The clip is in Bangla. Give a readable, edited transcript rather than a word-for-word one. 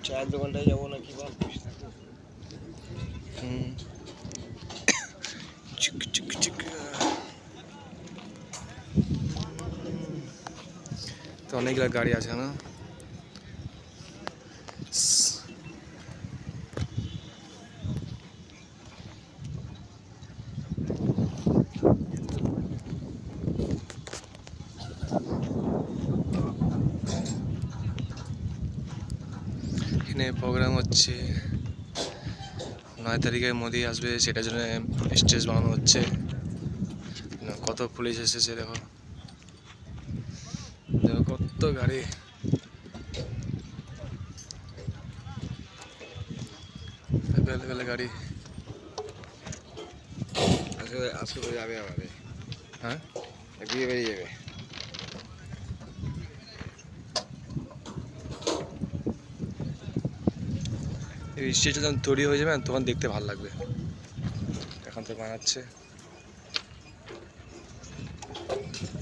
চায়ের দোকানটায় যাবো নাকি বল? চিক চিক চিক। তো অনেকগুলো গাড়ি আছে না? এখানে প্রোগ্রাম হচ্ছে, 9 তারিখে মোদি আসবে, সেটার জন্য স্টেজ বানানো হচ্ছে। কত পুলিশ এসেছে দেখো, দেখো কত গাড়ি। গাড়ি আজকে তো যাবে আমাদের। হ্যাঁ, বিয়ে বেরিয়ে যাবে। এই স্টেজটা যখন তৈরি হয়ে যাবে তখন দেখতে ভালো লাগবে। এখন তো বানাচ্ছে।